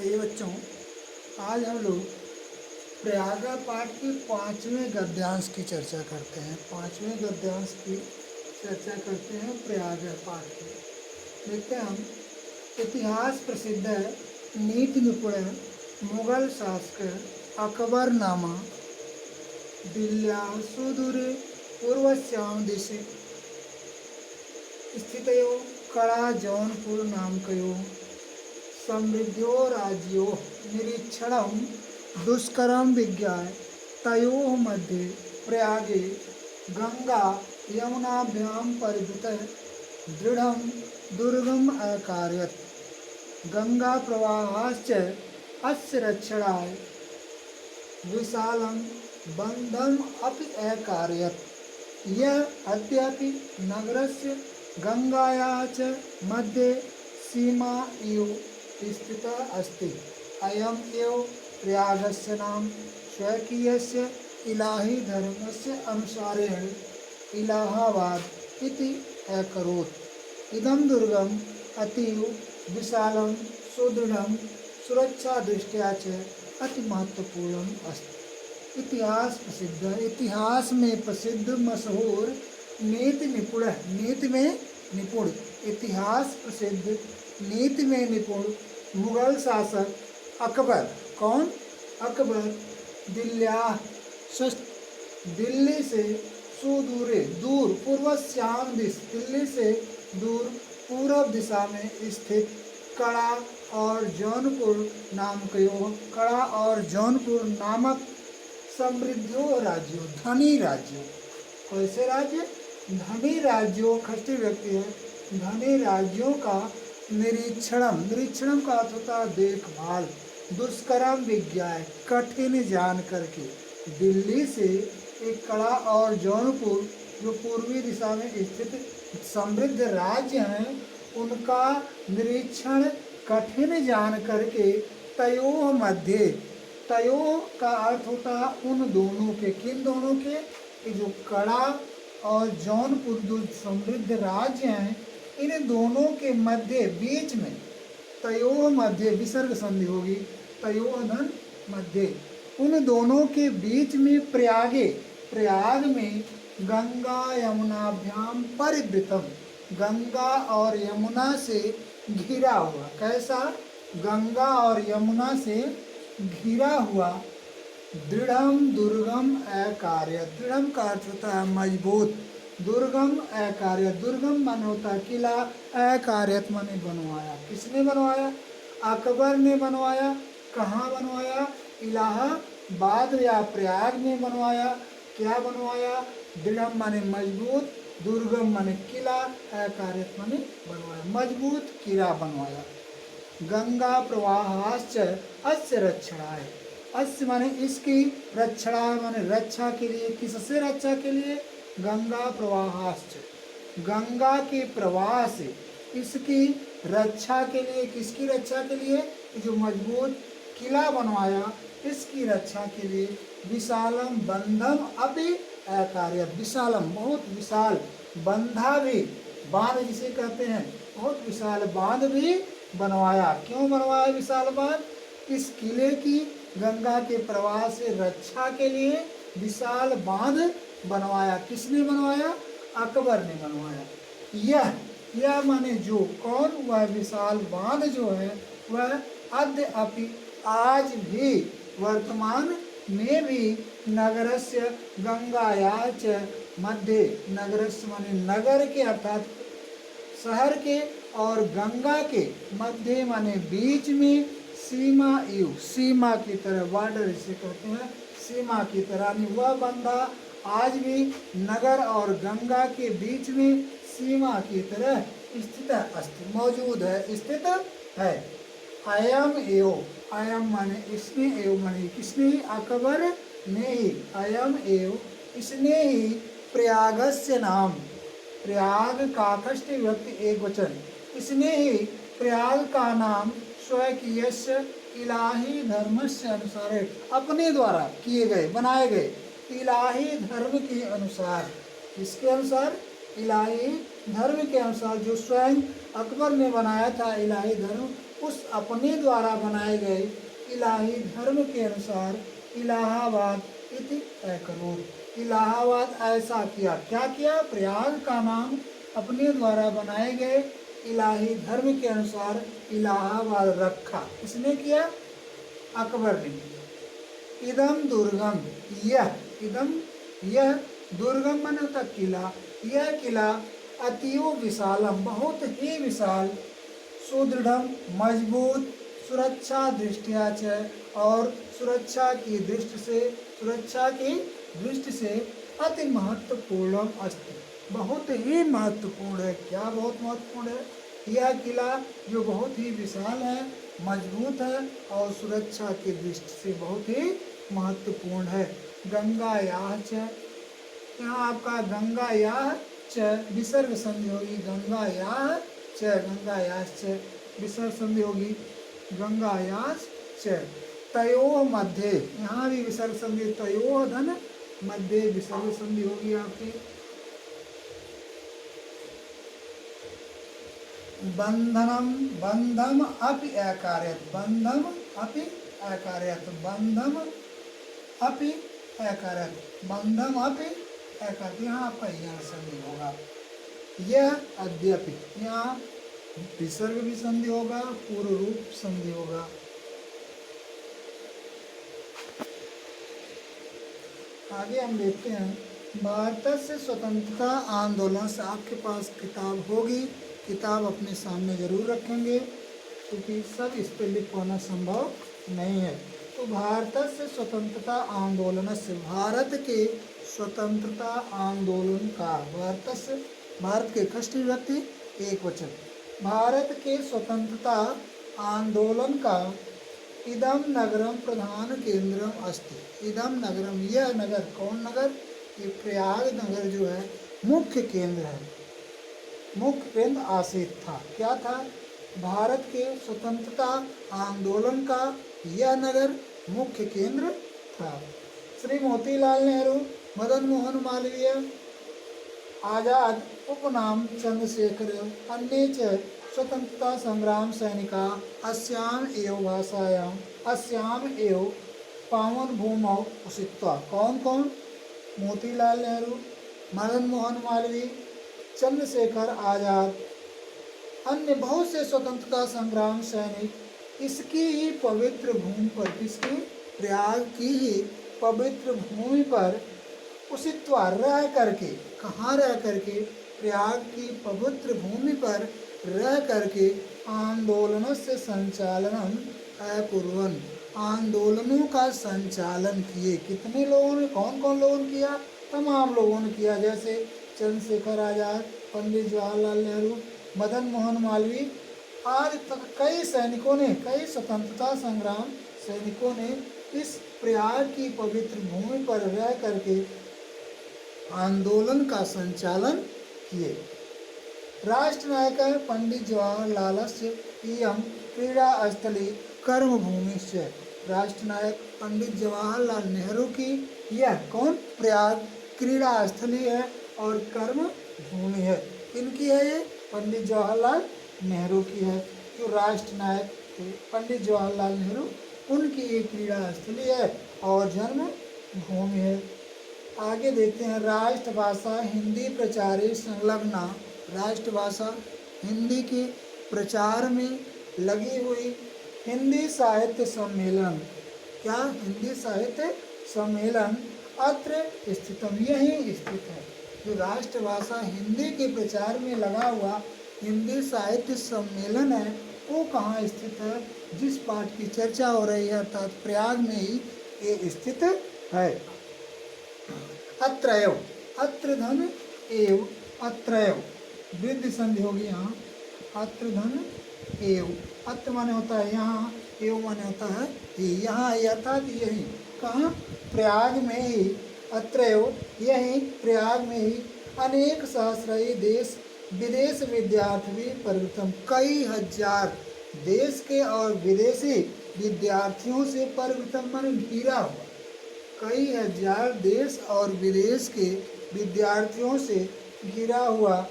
आइए बच्चों, आज हम लोग प्रयागा पाठ के पांचवें गद्यांश की चर्चा करते हैं। पांचवें गद्यांश की चर्चा करते हैं प्रयागा पाठ की। देखते हैं हम। इतिहास प्रसिद्ध है, नीति निपुण है, मुगल शासक अकबर नामा दिल्ल्या सुदूरे पूर्वस्यां दिशि स्थितयो कड़ा जौनपुर नामकयो समृद्ध्यो राज्यो निरीक्षणं दुष्करं विज्ञाय तयोः मध्ये प्रयागे गंगा यमुनाभ्यां परिवृतः दृढ़ं दुर्गम अकारयत्। गंगा प्रवाहाश्च अस्य रक्षणाय विशालं बन्धम् अपि अकारयत्। यः अद्यापि नगरस्य गंगायाः च मध्ये सीमा इव स्थितः अस्ति। अयम् एव प्रयागस्य नाम स्वकीयस्य इलाही धर्मस्य अनुसारेण इलाहाबाद इति अकरोत्। इदं दुर्गम् अतीव विशालं सुदृढ़ं सुरक्षादृष्ट्या च अति महत्वपूर्णम् अस्ति। इतिहास प्रसिद्ध है, इतिहास में प्रसिद्ध मशहूर, नीति निपुण, नीति में निपुण, इतिहास प्रसिद्ध नीति में निपुण मुगल शासक अकबर। कौन? अकबर। दिल्ली से सुदूरे, दूर, पूर्वस्याम दिश, दिल्ली से दूर पूर्व दिशा में स्थित कड़ा और जौनपुर नामकयो, कड़ा और जौनपुर नामक समृद्धियों राज्यों, धनी राज्यों। कैसे राज्य? धनी राज्यों, खष्टी व्यक्ति है, धनी राज्यों का निरीक्षणम, निरीक्षणम का अर्थ होता है देखभाल, दुष्करम विज्ञाय, कठिन जान करके। दिल्ली से एक कड़ा और जौनपुर जो पूर्वी दिशा में स्थित समृद्ध राज्य हैं, उनका निरीक्षण कठिन जान करके तयोः मध्य, तयोः का अर्थ होता है उन दोनों के। किन दोनों के? कि जो कड़ा और जौनपुर जो समृद्ध राज्य हैं, इन दोनों के मध्य, बीच में, तयोः मध्य, विसर्ग संधि होगी, तयोः धन मध्य, उन दोनों के बीच में प्रयागे, प्रयाग में गंगा यमुनाभ्याम परिवृतम, गंगा और यमुना से घिरा हुआ। कैसा? गंगा और यमुना से घिरा हुआ दृढ़म दुर्गम अकार्य, दृढ़म का अर्थ होता है मजबूत, दुर्गम अकार्य, दुर्गम मन होता है किला, अकार्यत माने बनवाया। किसने बनवाया? अकबर ने बनवाया। कहाँ बनवाया? इलाहाबाद या प्रयाग में बनवाया। क्या बनवाया? दृढ़म माने मजबूत, दुर्गम माने किला, अकार्यत माने बनवाया, मजबूत किला बनवाया। गंगा प्रवाहाश्च अस्य रक्षणाय, अस्य माने इसकी, रक्षणाय माने रक्षा के लिए। किससे रक्षा के लिए? गंगा प्रवाहाश्च, गंगा के प्रवाह से इसकी रक्षा के लिए। किसकी रक्षा के लिए? जो मजबूत किला बनवाया, इसकी रक्षा के लिए विशालम बंधम अपि अकार्य, विशालम बहुत विशाल, बंधा भी, बांध जिसे कहते हैं, बहुत विशाल बांध भी बनवाया। क्यों बनवाया विशाल बांध? इस किले की गंगा के प्रवाह से रक्षा के लिए विशाल बांध बनवाया। किसने बनवाया? अकबर ने बनवाया। यह माने जो, कौन? वह विशाल बांध जो है वह अद्यापि, आज भी, वर्तमान में भी, नगरस्य गंगायाः च मध्ये, नगरस्य माने नगर के अर्थात शहर के और गंगा के मध्य माने बीच में, सीमा इव, सीमा की तरह, बॉर्डर इसे कहते हैं, सीमा की तरह, वह बंधा आज भी नगर और गंगा के बीच में सीमा की तरह स्थित अस्ति, मौजूद है, स्थित है। अयम एव, अयम माने इसने, एव माने किसने? अकबर ने ही, अयम एव इसने ही, प्रयागस्य नाम, प्रयाग का कष्ट व्यक्ति एक वचन, इसने ही प्रयाग का नाम स्वकीयस्य इलाही धर्मस्य अनुसार, अपने द्वारा किए गए, बनाए गए इलाही धर्म के अनुसार। किसके अनुसार? इलाही धर्म के अनुसार, जो स्वयं अकबर ने बनाया था इलाही धर्म, उस अपने द्वारा बनाए गए इलाही धर्म के अनुसार इलाहाबाद इति अकरोत्। इलाहाबाद ऐसा किया, क्या किया? प्रयाग का नाम अपने द्वारा बनाए गए इलाही धर्म के अनुसार इलाहाबाद रखा। किसने किया? अकबर ने। इदम दुर्गम, यह दुर्गम माने होता किला, यह किला अतीव विशालम, बहुत ही विशाल, सुदृढ़ मजबूत, सुरक्षा दृष्टिया च, और सुरक्षा की दृष्टि से अति महत्वपूर्ण अस्ति, बहुत ही महत्वपूर्ण है। क्या बहुत महत्वपूर्ण है? यह किला जो बहुत ही विशाल है, मजबूत है और सुरक्षा की दृष्टि से बहुत ही महत्वपूर्ण है। गंगायाः च, यहाँ आपका गंगायाः च विसर्ग संधि होगी, गंगायाः च विसर्ग संधि होगी, गंगायाः च तयोः मध्ये, यहाँ भी विसर्ग संधि, तयोः धन मध्य विसर्ग संधि होगी आपकी। बंधम अपि अकारयत्, बंधम अपि अकारयत्, बंधम अपि अकारयत्, यहाँ आपका यह संधि होगा। यह अद्यपि, यहाँ विसर्ग भी संधि होगा, पूर्व रूप संधि होगा। आगे हम देखते हैं, भारत से स्वतंत्रता आंदोलन से, आपके पास किताब होगी, किताब अपने सामने जरूर रखेंगे क्योंकि सब इस पर लिख पाना संभव नहीं है। तो भारत से स्वतंत्रता आंदोलन से, भारत के स्वतंत्रता आंदोलन का, भारत के षष्ठी विभक्ति एक वचन, भारत के स्वतंत्रता आंदोलन का इदम नगरम प्रधान केंद्रम अस्ति। इदम नगरम, यह नगर, कौन नगर? ये प्रयाग नगर जो है मुख्य केंद्र है, मुख्य केंद्र आसित था। क्या था? भारत के स्वतंत्रता आंदोलन का यह नगर मुख्य केंद्र था। श्री मोतीलाल नेहरू, मदन मोहन मालवीय, आजाद उपनाम चंद्रशेखर, अन्ये च स्वतंत्रता संग्राम सैनिका अस्याम एव भाषायाम, अस्याम एव पावन भूमौ उषित्वा। कौन कौन? मोतीलाल नेहरू, मदन मोहन मालवीय, चंद्रशेखर आजाद, अन्य बहुत से स्वतंत्रता संग्राम सैनिक इसकी ही पवित्र भूमि पर, किसकी? प्रयाग की ही पवित्र भूमि पर उषित्वा, रह करके, कहाँ रह करके? प्रयाग की पवित्र भूमि पर रह करके आंदोलन से संचालनम अकुर्वन्, आंदोलनों का संचालन किए। कितने लोगों ने, कौन कौन लोगों ने किया? तमाम लोगों ने किया, जैसे चंद्रशेखर आजाद, पंडित जवाहरलाल नेहरू, मदन मोहन मालवीय आदि तक कई सैनिकों ने, कई स्वतंत्रता संग्राम सैनिकों ने इस प्रयाग की पवित्र भूमि पर रह करके आंदोलन का संचालन किए। राष्ट्रनायक पंडित जवाहरलालस्य इयं क्रीडास्थली कर्मभूमिश्च, राष्ट्रनायक पंडित जवाहरलाल नेहरू की यह कौन? प्रयाग क्रीड़ा स्थली है और कर्म भूमि है। इनकी है ये? पंडित जवाहरलाल नेहरू की है। जो राष्ट्रनायक पंडित जवाहरलाल नेहरू, उनकी ये क्रीड़ा स्थली है और जन्म भूमि है। आगे देखते हैं, राष्ट्रभाषा हिंदी प्रचारे संलग्ना, राष्ट्रभाषा हिंदी के प्रचार में लगी हुई हिंदी साहित्य सम्मेलन, क्या? हिंदी साहित्य सम्मेलन अत्र स्थितम, यही स्थित है। जो राष्ट्रभाषा हिंदी के प्रचार में लगा हुआ हिंदी साहित्य सम्मेलन है, वो कहाँ स्थित है? जिस पाठ की चर्चा हो रही है अर्थात प्रयाग में ही ये स्थित है। अत्रैव, अत्र धन एव, अत्रैव वृद्धि संधि होगी यहाँ, अत्र धन एव, अत्र माने होता है यहाँ, एव माने होता है यहाँ, अर्थात यही, कहाँ? प्रयाग में ही, अत्रैव यही प्रयाग में ही अनेक सहस्रायी देश विदेश विद्यार्थी भी परिवृतम, कई हजार देश के और विदेशी विद्यार्थियों से परिवृतम माने घिरा हुआ, कई हजार देश और विदेश के विद्यार्थियों से घिरा हुआ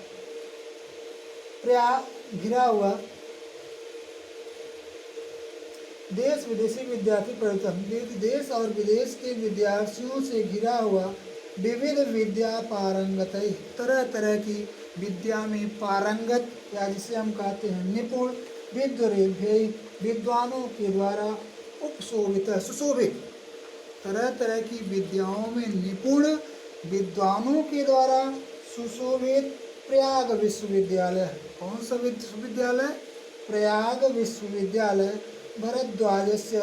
देश विदेशी विद्यार्थी परिवर्तन, देश और विदेश के विद्यार्थियों से घिरा हुआ, विविध विद्या पारंगत, तरह तरह की विद्या में पारंगत, या जिसे हम कहते हैं निपुण, विद्वरेभ्य, विद्वानों के द्वारा उपशोभित, सुशोभित, तरह तरह की विद्याओं में निपुण विद्वानों के द्वारा सुशोभित प्रयाग विश्वविद्यालय। कौन सा विश्वविद्यालय? प्रयाग विश्वविद्यालय भरद्वाजस्य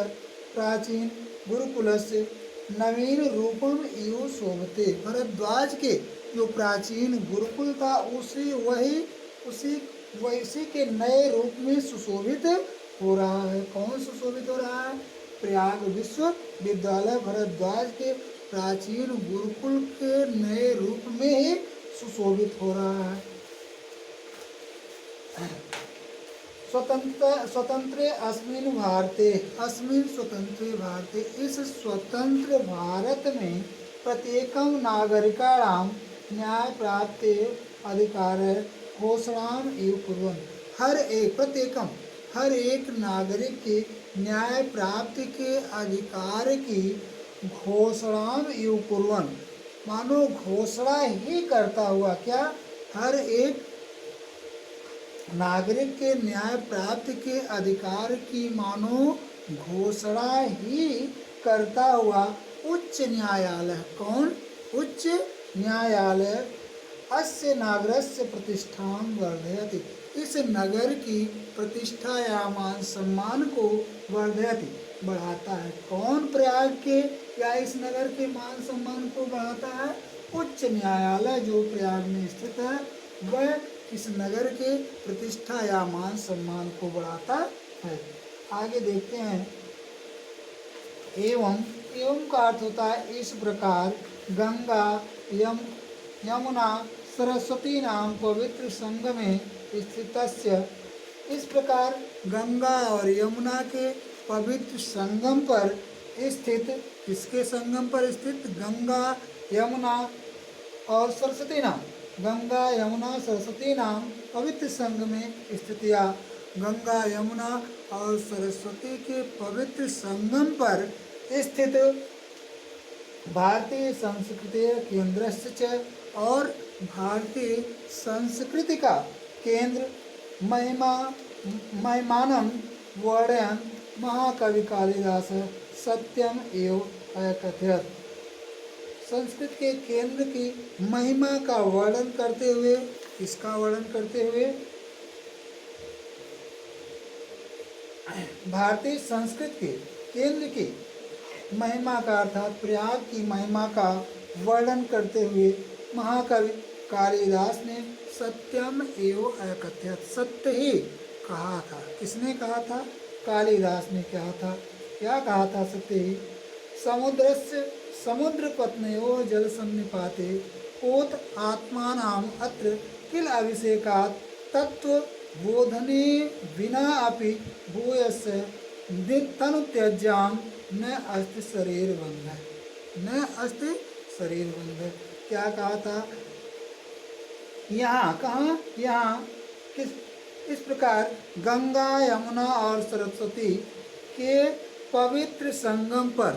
प्राचीन गुरुकुलस्य नवीन रूपम इव शोभते। भरद्वाज के जो प्राचीन गुरुकुल था उसी के नए रूप में सुशोभित हो रहा है। कौन सुशोभित हो रहा है? प्रयाग विश्वविद्यालय भरद्वाज के प्राचीन गुरुकुल के नए रूप में ही सुशोभित हो रहा है। स्वतंत्र अस्मिन् भारते, अस्मिन् स्वतंत्रे भारते, इस स्वतंत्र भारत में प्रत्येकं नागरिकाणां न्याय प्राप्ति अधिकार घोषणाम एवं कुर्वन्, हर एक नागरिक के न्याय प्राप्ति के अधिकार की घोषणाम एवं कुर्वन्, मानो घोषणा ही करता हुआ, क्या? हर एक नागरिक के न्याय प्राप्ति के अधिकार की मानो घोषणा ही करता हुआ उच्च न्यायालय। कौन? उच्च न्यायालय अस्य नागरस्य प्रतिष्ठान वर्धयति, इस नगर की प्रतिष्ठा या मान सम्मान को वर्धयति, बढ़ाता है। कौन प्रयाग के या इस नगर के मान सम्मान को बढ़ाता है? उच्च न्यायालय जो प्रयाग में स्थित है वह इस नगर के प्रतिष्ठा या मान सम्मान को बढ़ाता है। आगे देखते हैं। एवं का अर्थ होता है इस प्रकार गंगा यमुना सरस्वती नाम पवित्र संगमे स्थितस्य, इस प्रकार गंगा और यमुना के पवित्र संगम पर स्थित, किसके संगम पर स्थित? गंगा यमुना और सरस्वती नाम, गंगा यमुना सरस्वती नाम पवित्र संगम में स्थित, या गंगा यमुना और सरस्वती के पवित्र संगम पर स्थित भारतीय संस्कृति केंद्रस्य च, और भारतीय संस्कृति का केंद्र महिमानं वर्णयन् महाकवि कालिदास सत्यम एव अकथयत्, संस्कृत के केंद्र की महिमा का वर्णन करते हुए, इसका वर्णन करते हुए भारतीय संस्कृत के केंद्र की महिमा का अर्थात प्रयाग की महिमा का वर्णन करते हुए महाकवि कालिदास ने सत्यम एवं अकथयत्, सत्य ही कहा था। किसने कहा था? कालिदास ने कहा था। क्या कहा था? सत्य ही। समुद्र पत्नयो जल सन्निपाते कोत आत्मानाम अत्र किल अभिषेकात् तत्व बोधने विना अपि भूयस्य तनु त्यज्याम न अस्ति शरीर बंध, न अस्ति शरीर बंध। क्या कहा था? यहाँ कहाँ? यहाँ किस इस प्रकार गंगा यमुना और सरस्वती के पवित्र संगम पर,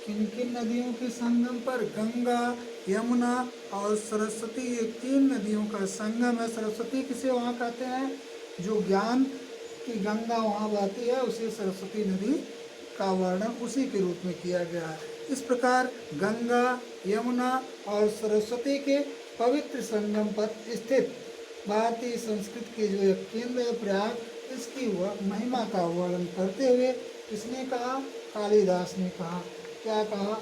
किन किन नदियों के संगम पर? गंगा यमुना और सरस्वती, ये तीन नदियों का संगम है। सरस्वती किसे वहाँ कहते हैं? जो ज्ञान की गंगा वहाँ बहती है उसे सरस्वती नदी का वर्णन उसी के रूप में किया गया है। इस प्रकार गंगा यमुना और सरस्वती के पवित्र संगम पर स्थित भारतीय संस्कृति के जो एक केंद्र है प्रयाग, इसकी महिमा का वर्णन करते हुए किसने कहा? कालिदास ने कहा। क्या कहा?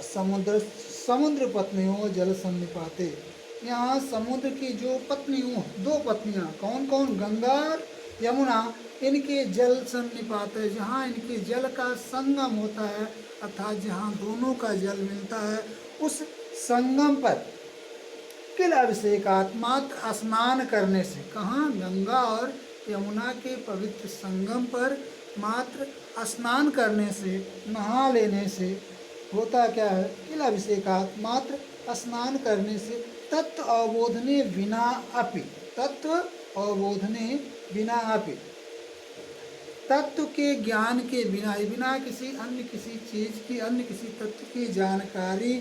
समुद्र पत्नियों जल सन्निपाते, यहाँ समुद्र की जो पत्नियों, दो पत्नियाँ, कौन कौन? गंगा और यमुना, इनके जल सन्निपात है, जहाँ इनके जल का संगम होता है, अर्थात जहाँ दोनों का जल मिलता है, उस संगम पर किल अभिषेकात्, मात्र स्नान करने से। कहाँ? गंगा और यमुना के पवित्र संगम पर मात्र स्नान करने से, नहा लेने से होता क्या है? किल अभिषेकात्, मात्र स्नान करने से तत्व अवबोधने बिना अपि, तत्व अवबोधने बिना अपि, तत्व के ज्ञान के बिना, बिना किसी चीज़ की, अन्य किसी तत्व की जानकारी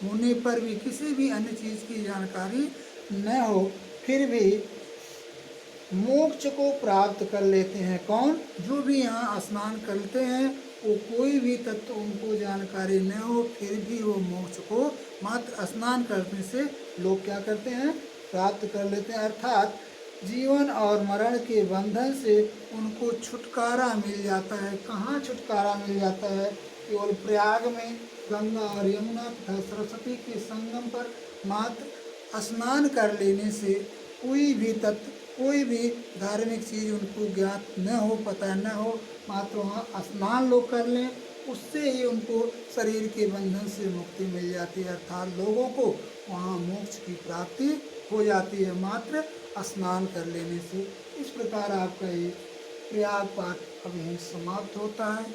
होने पर भी, किसी भी अन्य चीज़ की जानकारी न हो, फिर भी मोक्ष को प्राप्त कर लेते हैं। कौन? जो भी यहाँ स्नान करते हैं, वो कोई भी तत्व उनको जानकारी न हो, फिर भी वो मोक्ष को मात्र स्नान करने से लोग क्या करते हैं? प्राप्त कर लेते हैं। अर्थात जीवन और मरण के बंधन से उनको छुटकारा मिल जाता है। कहाँ छुटकारा मिल जाता है? केवल प्रयाग में गंगा और यमुना तथा सरस्वती के संगम पर मात्र स्नान कर लेने से कोई भी तत्व, कोई भी धार्मिक चीज़ उनको ज्ञात न हो, पता न हो, मात्र वहाँ स्नान लोग कर लें, उससे ही उनको शरीर के बंधन से मुक्ति मिल जाती है। अर्थात लोगों को वहाँ मोक्ष की प्राप्ति हो जाती है मात्र स्नान कर लेने से। इस प्रकार आपका ये प्रयाग पाठ अब यहीं समाप्त होता है।